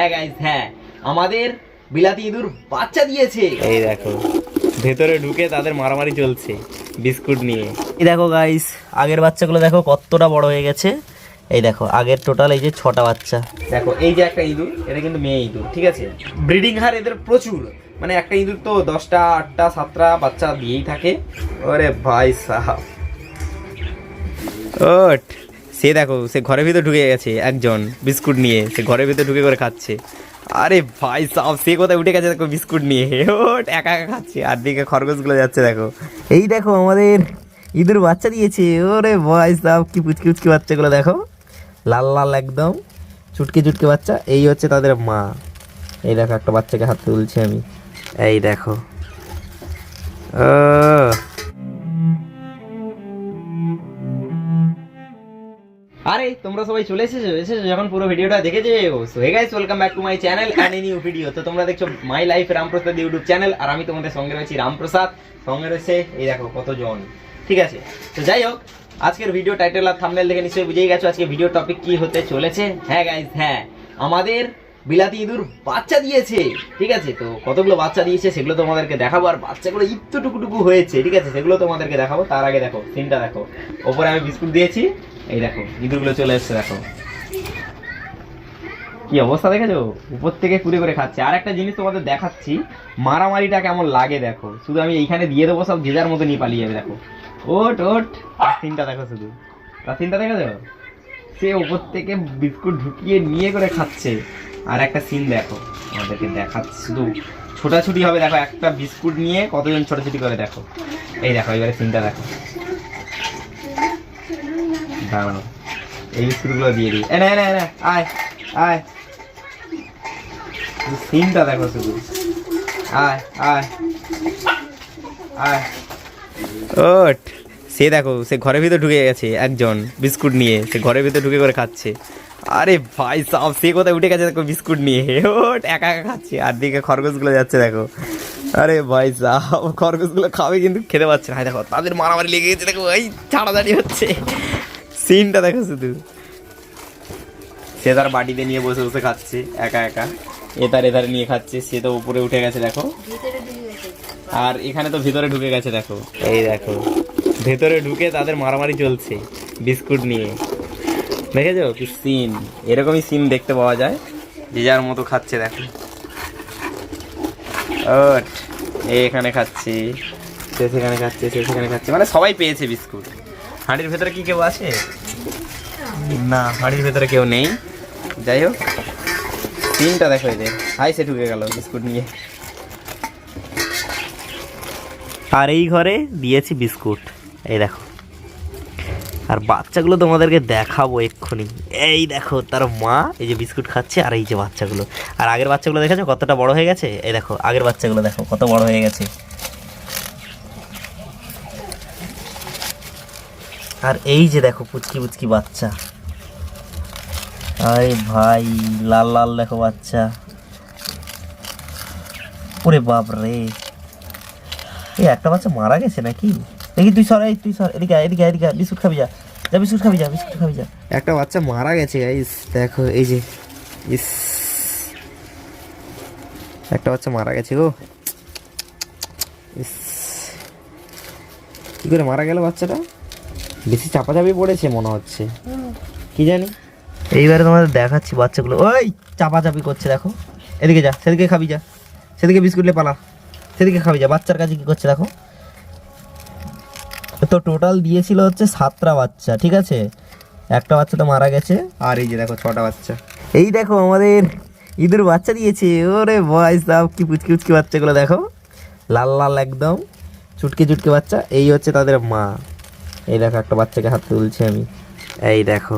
হ্যাঁ গাইস, হ্যাঁ আমাদের বিলাতি ইঁদুর বাচ্চা দিয়েছে। এই দেখো ভেতরে ঢুকে তাদের মারামারি চলছে বিস্কুট নিয়ে। এই দেখো গাইস, আগের বাচ্চাগুলো দেখো কতটা বড় হয়ে গেছে। এই দেখো আগের টোটাল এই যে 6টা বাচ্চা। দেখো এই যে একটা ইঁদুর, এটা কিন্তু মেয়ে ইঁদুর, ঠিক আছে। ব্রিডিং হার এদের প্রচুর, মানে একটা ইঁদুর তো 10টা 8টা 7টা বাচ্চা দিয়েই থাকে। ওরে ভাই সাহাব, ওট সে দেখো সে ঘরের ভিতরে ঢুকে গেছে একজন বিস্কুট নিয়ে, সে ঘরের ভিতরে ঢুকে করে খাচ্ছে। আরে ভাই সাহাব, সে কোথায় উঠে গেছে দেখো বিস্কুট নিয়ে, ওট একা একা খাচ্ছে। আর দিকে খরগোশগুলো যাচ্ছে দেখো। এই দেখো আমাদের ইঁদুর বাচ্চা দিয়েছে। ওরে ভাই সাহাব, কি পুচকি পুচকি বাচ্চাগুলো দেখো, লাল লাল একদম চুটকে চুটকে বাচ্চা। এই হচ্ছে তাদের মা। এই দেখো একটা বাচ্চাকে হাতে তুলছি আমি, এই দেখো। আরে তোমরা সবাই চলে এসেছো যখন পুরো ভিডিওটা দেখে যেও। So hey guys, welcome back to my channel and a new video. তো তোমরা দেখছো my life Ramprasad YouTube channel, আর আমি তোমাদের সঙ্গে রয়েছি রামপ্রসাদ। সঙ্গে রয়েছে এই দেখো কতজন, ঠিক আছে। তো যাই হোক, আজকের ভিডিও টাইটেল আর থাম্বনেল দেখে নিশ্চয়ই বুঝেই গেছো আজকে ভিডিও টপিক কি হতে চলেছে। হ্যাঁ গাইস, হ্যাঁ আমাদের বিলাতি ইঁদুর বাচ্চা দিয়েছে, ঠিক আছে। তো কতগুলো বাচ্চা দিয়েছে সেগুলো তোমাদেরকে দেখাবো, আর বাচ্চাগুলো একটু টুকুটুকু হয়েছে, ঠিক আছে, সেগুলো তোমাদেরকে দেখাবো। তার আগে দেখো সিনটা দেখো, ওপরে আমি বিস্কুট দিয়েছি, এই দেখো ইঁদুরগুলো চলে এসছে, দেখো কি অবস্থা দেখেছো, উপর থেকে কুড়ে করে খাচ্ছে। আর একটা জিনিস তোমাদের দেখাচ্ছি, মারামারিটা কেমন লাগে দেখো। শুধু আমি এইখানে দিয়ে দেবো, সব যে যার মতো নিয়ে পালিয়ে যাবে। দেখো ওট ওট, সিনটা দেখো, শুধু সিনটা দেখেছো, সে উপর থেকে বিস্কুট ঢুকিয়ে নিয়ে করে খাচ্ছে। আর একটা সিন দেখো, আমাদেরকে দেখাচ্ছি, শুধু ছোটাছুটি হবে। দেখো একটা বিস্কুট নিয়ে কতজন ছোটাছুটি করে, দেখো এই দেখো। এবারে সিনটা দেখো, দাঁড়াও এই বিস্কুটগুলো দিয়ে দিই। এ না না না, আয় আয়, সিনটা দেখো শুধু, আয় আয় আয়। ওট সে দেখো সে ঘরের ভিতরে ঢুকে গেছে একজন বিস্কুট নিয়ে, সে ঘরের ভিতরে ঢুকে করে খাচ্ছে। আরে ভাই সাহাব, সে কোথায় উঠে গেছে দেখো বিস্কুট নিয়ে, ওট একা একা খাচ্ছে। আর দিকে খরগোশগুলো যাচ্ছে দেখো। আরে ভাই সাহাব, খরগোশগুলো খাবে কিন্তু খেতে পাচ্ছে না। দেখো তাদের মারামারি লেগে গেছে, দেখো এই ছাড়াছাড়ি হচ্ছে। সিনটা দেখো শুধু, সে তার বাটিতে নিয়ে বসে বসে খাচ্ছে একা একা, এধারে এধারে নিয়ে খাচ্ছে। সে তো উপরে উঠে গেছে দেখো, আর এখানে তো ভিতরে ঢুকে গেছে দেখো। এই দেখো ভেতরে ঢুকে তাদের মারামারি চলছে বিস্কুট নিয়ে। দেখেছো কি সিন, এরকমই সিন দেখতে পাওয়া যায়, যে যার মতো খাচ্ছে দেখো। ওট এখানে খাচ্ছি, সে সেখানে খাচ্ছে, সে সেখানে খাচ্ছে, মানে সবাই পেয়েছে বিস্কুট। হাঁড়ির ভেতরে কি কেউ আছে? না, হাঁড়ির ভেতরে কেউ নেই। যাই হোক, সিনটা দেখো, এই যে হাই সে ঢুকে গেল বিস্কুট নিয়ে। আর এই ঘরে দিয়েছি বিস্কুট, এই দেখো। আর বাচ্চাগুলো তোমাদেরকে দেখাবো এক্ষুনি। এই দেখো তার মা এই যে বিস্কুট খাচ্ছে, আর এই যে বাচ্চাগুলো। আর আগের বাচ্চাগুলো দেখেছো কতটা বড় হয়ে গেছে। এই দেখো আগের বাচ্চাগুলো দেখো কত বড় হয়ে গেছে। আর এই যে দেখো পুচকি পুচকি বাচ্চা, আরে ভাই লাল লাল দেখো বাচ্চা। ওরে বাপ রে, এই একটা বাচ্চা মারা গেছে নাকি? দেখি তুই সর, এই তুই সর, এদিকে এদিকে এদিকে, বিস্কুট খাবি যা, যা বিস্কুট খাবি যা, বিস্কুট খাবি যা। একটা বাচ্চা মারা গেছে গাইস, দেখো এই যে, ইস একটা বাচ্চা মারা গেছে গো। ইস কি করে মারা গেল বাচ্চাটা? বেশি চাপাচাপি পড়েছে মনে হচ্ছে, কি জানি। এইবারে তোমাদের দেখাচ্ছি বাচ্চাগুলো, ওই চাপাচাপি করছে দেখো। এদিকে যা, সেদিকে খাবি যা, সেদিকে বিস্কুট লে পালা, সেদিকে খাবি যা। বাচ্চার কাছে কি করছে দেখো। তো টোটাল দিয়েছিল হচ্ছে 7টা বাচ্চা, ঠিক আছে। একটা বাচ্চা তো মারা গেছে, আর এই যে দেখো 6টা বাচ্চা। এই দেখো আমাদের ইঁদুর বাচ্চা দিয়েছে। ওরে ভাই সাহেব, কি পুচকি পুচকি বাচ্চাগুলো দেখো, লাল লাল একদম চুটকে চুটকে বাচ্চা। এই হচ্ছে তাদের মা। এই দেখো একটা বাচ্চাকে হাতে তুলছি আমি, এই দেখো।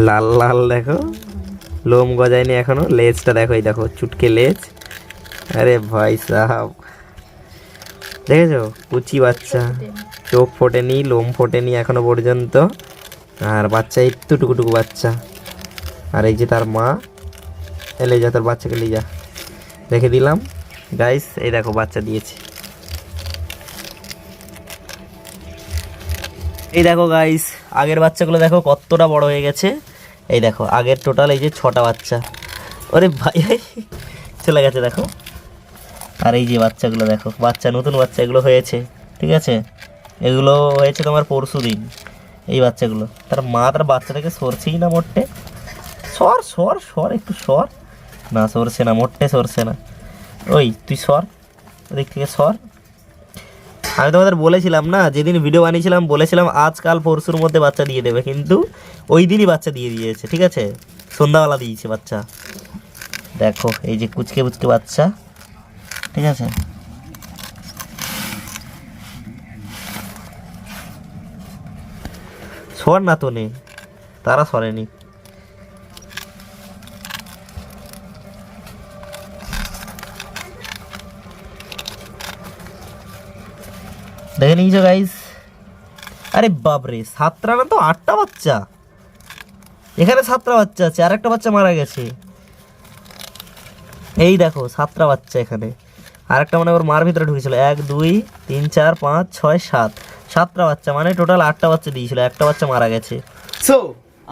লাল লাল দেখো, লোম গজায়নি এখনো, লেজটা দেখো, এই দেখো চুটকে লেজ। আরে ভাই সাহাব, দেখেছো কুচি বাচ্চা, চোখ ফোটেনি, লোম ফোটেনি এখনো পর্যন্ত। আর বাচ্চা একটু টুকুটুকু বাচ্চা। আর এই যে তার মা, এলে যা তোর বাচ্চাকে নিয়ে যা, রেখে দিলাম গাইস। এই দেখো বাচ্চা দিয়েছে। এই দেখো গাইস, আগের বাচ্চাগুলো দেখো কতটা বড় হয়ে গেছে। এই দেখো আগের টোটাল এই যে 6টা বাচ্চা। ওরে ভাই চলে গেছে দেখো। আর এই যে বাচ্চাগুলো দেখো, বাচ্চা নতুন বাচ্চা এগুলো হয়েছে, ঠিক আছে। এগুলো হয়েছে তোমার পরশু দিন। এই বাচ্চাগুলো তার মা তার বাচ্চাটাকে সরছেই না মোটে। সর সর সর একটু সর, না সরছে না মোটে, সরছে না। ওই তুই সর, ওদিক থেকে সর। আমি তোমাদের বলেছিলাম না, যেদিন ভিডিও বানিয়েছিলাম বলেছিলাম আজকাল পরশুর মধ্যে বাচ্চা দিয়ে দেবে, কিন্তু ওই দিনই বাচ্চা দিয়ে দিয়েছে, ঠিক আছে। সন্ধ্যাবেলা দিয়েছে বাচ্চা। দেখো এই যে কুচকে কুচকে বাচ্চা, ঠিক আছে। সর না তো নেই, তারা সরেনি। দেখে নিয়েছো গাইস? আরে বাপরে, 7টা না তো 8টা বাচ্চা। এখানে 7টা বাচ্চা আছে, আর একটা বাচ্চা মারা গেছে। এই দেখো 7টা বাচ্চা এখানে, আর একটা মানে ওর মার ভিতরে ঢুকেছিল। 1 2 3 4 5 6 7, 7টা বাচ্চা, মানে টোটাল 8টা বাচ্চা দিয়েছিল, একটা বাচ্চা মারা গেছে। সো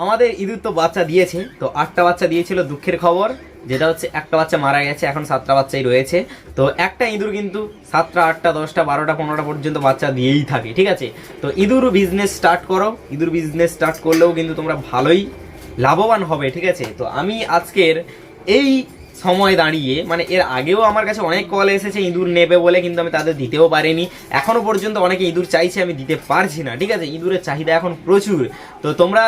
আমাদের ইঁদুর তো বাচ্চা দিয়েছে, তো 8টা বাচ্চা দিয়েছিল। দুঃখের খবর যেটা হচ্ছে একটা বাচ্চা মারা গেছে, এখন 7টা বাচ্চাই রয়েছে। তো একটা ইঁদুর কিন্তু 7টা 8টা 10টা 12টা 15টা পর্যন্ত বাচ্চা দিয়েই থাকে, ঠিক আছে। তো ইঁদুর বিজনেস স্টার্ট করো, ইঁদুর বিজনেস স্টার্ট করলেও কিন্তু তোমরা ভালোই লাভবান হবে, ঠিক আছে। তো আমি আজকের এই সময় দাঁড়িয়ে, মানে এর আগেও আমার কাছে অনেক কল এসেছে ইঁদুর নেবে বলে, কিন্তু আমি তাদের দিতেও পারিনি। এখনও পর্যন্ত অনেকে ইঁদুর চাইছে, আমি দিতে পারছি না, ঠিক আছে। ইঁদুরের চাহিদা এখন প্রচুর। তো তোমরা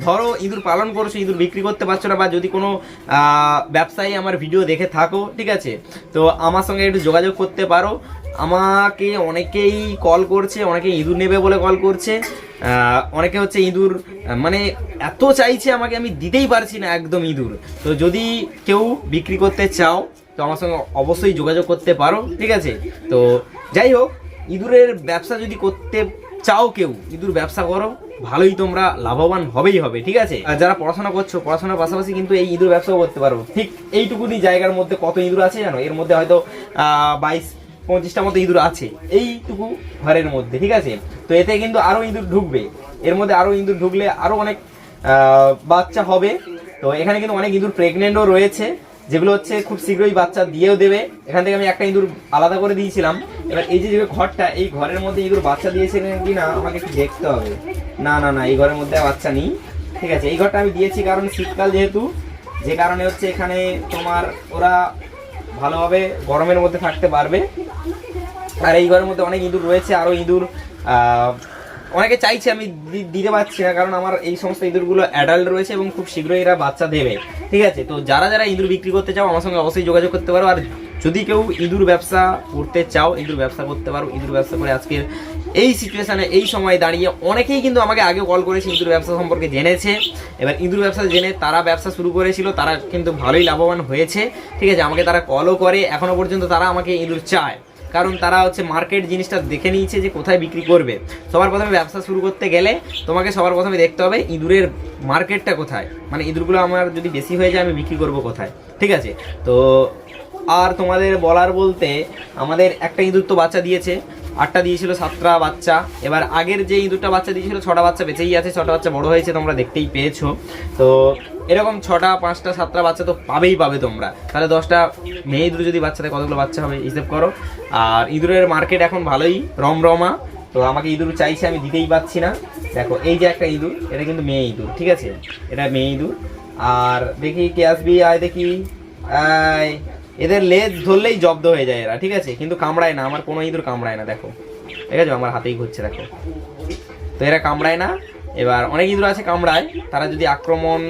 ধরো ইঁদুর পালন করছো, ইঁদুর বিক্রি করতে পারছো না, বা যদি কোনো ব্যবসায়ী আমার ভিডিও দেখে থাকো, ঠিক আছে, তো আমার সঙ্গে একটু যোগাযোগ করতে পারো। আমাকে অনেকেই কল করছে, অনেকে ইঁদুর নেবে বলে কল করছে, অনেকে হচ্ছে ইঁদুর মানে এত চাইছে আমাকে, আমি দিতেই পারছি না একদম ইঁদুর। তো যদি কেউ বিক্রি করতে চাও তো আমার সঙ্গে অবশ্যই যোগাযোগ করতে পারো, ঠিক আছে। তো যাই হোক, ইঁদুরের ব্যবসা যদি করতে চাও কেউ, ইঁদুর ব্যবসা করো, ভালোই তোমরা লাভবান হবেই হবে, ঠিক আছে। আর যারা পড়াশোনা করছো, পড়াশোনার পাশাপাশি কিন্তু এই ইঁদুর ব্যবসাও করতে পারো। ঠিক এইটুকুনি জায়গার মধ্যে কত ইঁদুর আছে জানো? এর মধ্যে হয়তো 22-25টা মতো ইঁদুর আছে এইটুকু ঘরের মধ্যে, ঠিক আছে। তো এতে কিন্তু আরও ইঁদুর ঢুকবে, এর মধ্যে আরও ইঁদুর ঢুকলে আরও অনেক বাচ্চা হবে। তো এখানে কিন্তু অনেক ইঁদুর প্রেগনেন্টও রয়েছে, যেগুলো হচ্ছে খুব শীঘ্রই বাচ্চা দিয়েও দেবে। এখান থেকে আমি একটা ইঁদুর আলাদা করে দিয়েছিলাম। এবার এই যে ঘরটা, এই ঘরের মধ্যে ইঁদুর বাচ্চা দিয়েছিলেন কি না আমাকে একটু দেখতে হবে। না না না, এই ঘরের মধ্যে বাচ্চা নেই, ঠিক আছে। এই ঘরটা আমি দিয়েছি কারণ শীতকাল যেহেতু, যে কারণে হচ্ছে এখানে তোমার ওরা ভালোভাবে গরমের মধ্যে থাকতে পারবে। আর এই ঘরের মধ্যে অনেক ইঁদুর রয়েছে, আরও ইঁদুর অনেকে চাইছে, আমি দিতে পারছি না কারণ আমার এই সমস্ত ইঁদুরগুলো অ্যাডাল্ট রয়েছে এবং খুব শীঘ্রই এরা বাচ্চা দেবে, ঠিক আছে। তো যারা যারা ইঁদুর বিক্রি করতে চাও আমার সঙ্গে অবশ্যই যোগাযোগ করতে পারো। আর যদি কেউ ইঁদুর ব্যবসা করতে চাও, ইঁদুর ব্যবসা করতে পারো। ইঁদুর ব্যবসা করে আজকের এই সিচুয়েশানে, এই সময় দাঁড়িয়ে অনেকেই কিন্তু আমাকে আগে কল করেছে, ইঁদুর ব্যবসা সম্পর্কে জেনেছে। এবার ইঁদুর ব্যবসা জেনে তারা ব্যবসা শুরু করেছিল, তারা কিন্তু ভালোই লাভবান হয়েছে, ঠিক আছে। আমাকে তারা কলও করে, এখনও পর্যন্ত তারা আমাকে ইঁদুর চায়, কারণ তারা হচ্ছে মার্কেট জিনিসটা দেখে নিয়েছে যে কোথায় বিক্রি করবে। সবার প্রথমে ব্যবসা শুরু করতে গেলে তোমাকে সবার প্রথমে দেখতে হবে ইঁদুরের মার্কেটটা কোথায়, মানে ইঁদুরগুলো আমার যদি বেশি হয়ে যায় আমি বিক্রি করব কোথায়, ঠিক আছে। তো আর তোমাদের বলার বলতে, আমাদের একটা ইঁদুর তো বাচ্চা দিয়েছে, 8টা দিয়েছিল, 7টা বাচ্চা। এবার আগের যে ইঁদুরটা বাচ্চা দিয়েছিল 6টা বাচ্চা বেঁচেই আছে, 6টা বাচ্চা বড় হয়েছে, তোমরা দেখতেই পেয়েছো। তো এরকম 6টা 5টা 7টা বাচ্চা তো পাবে তোমরা। তাহলে 10টা মেয়ে ইঁদুর যদি বাচ্চা দেয় কতগুলো বাচ্চা হবে হিসেব করো। আর ইঁদুরের মার্কেট এখন ভালোই রমরমা। তো আমাকে ইঁদুর চাইছে, আমি দিতেই পারছি না। দেখো এই যে একটা ইঁদুর, এটা কিন্তু মেয়ে ইঁদুর, ঠিক আছে, এটা মেয়ে ইঁদুর। আর দেখি কে আসবি, আয় দেখি, এদের লেজ ধরলেই জব্দ হয়ে যায় এরা, ঠিক আছে, কিন্তু কামড়ায় না, আমার কোনো ইঁদুর কামড়ায় না, দেখো ঠিক আছে, আমার হাতেই ঘুরছে, দেখো। তো এরা কামড়ায় না। এবার অনেক ইঁদুর আছে কামড়ায়, তারা যদি আক্রমণ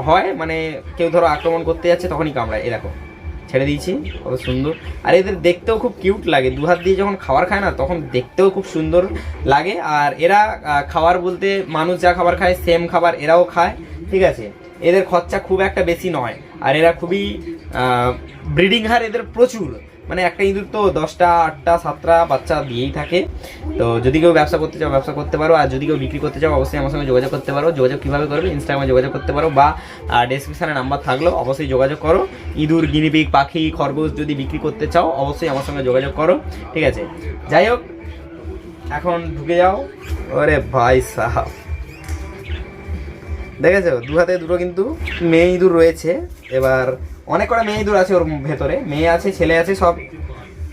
হয়, মানে কেউ ধরো আক্রমণ করতে যাচ্ছে তখনই কামড়ায়। এই দেখো ছেড়ে দিয়েছি, কত সুন্দর। আর এদের দেখতেও খুব কিউট লাগে, 2 হাত দিয়ে যখন খাবার খায় না তখন দেখতেও খুব সুন্দর লাগে। আর এরা খাবার বলতে মানুষ যা খাবার খায় সেম খাবার এরাও খায়, ঠিক আছে। এদের খরচা খুব একটা বেশি নয়, আর এরা খুবই ব্রিডিং হার এদের প্রচুর, মানে একটা ইঁদুর তো 10টা 8টা 7টা বাচ্চা দিয়েই থাকে। তো যদি কেউ ব্যবসা করতে চাও ব্যবসা করতে পারো, আর যদি কেউ বিক্রি করতে চাও অবশ্যই আমার সঙ্গে যোগাযোগ করতে পারো। যোগাযোগ কীভাবে করবে, ইনস্টাগ্রামে যোগাযোগ করতে পারো, বা ডেসক্রিপশানে নাম্বার থাকলো, অবশ্যই যোগাযোগ করো। ইঁদুর, গিনিপিগ, পাখি, খরগোশ যদি বিক্রি করতে চাও অবশ্যই আমার সঙ্গে যোগাযোগ করো, ঠিক আছে। যাই হোক, এখন ঢুকে যাও। ওরে ভাই সাহাব, দেখেছো দু হাতে দুটো কিন্তু মেয়ে ইঁদুর রয়েছে। এবার অনেক কটা মেয়ে ইঁদুর আছে ওর ভেতরে, মেয়ে আছে ছেলে আছে সব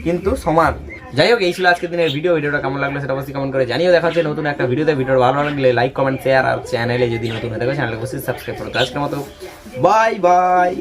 কিন্তু সমান। যাই হোক, এই ছিল আজকের দিনের ভিডিওটা কেমন লাগলো সেটা অবশ্যই কমেন্ট করে জানিও। দেখা হচ্ছে নতুন একটা ভিডিওতে। ভিডিওটা ভালো লাগলে লাইক কমেন্ট শেয়ার, আর চ্যানেলে যদি নতুন হয়ে থাকে চ্যানেলকে অবশ্যই সাবস্ক্রাইব করো। তো আজকের মতো বাই বাই।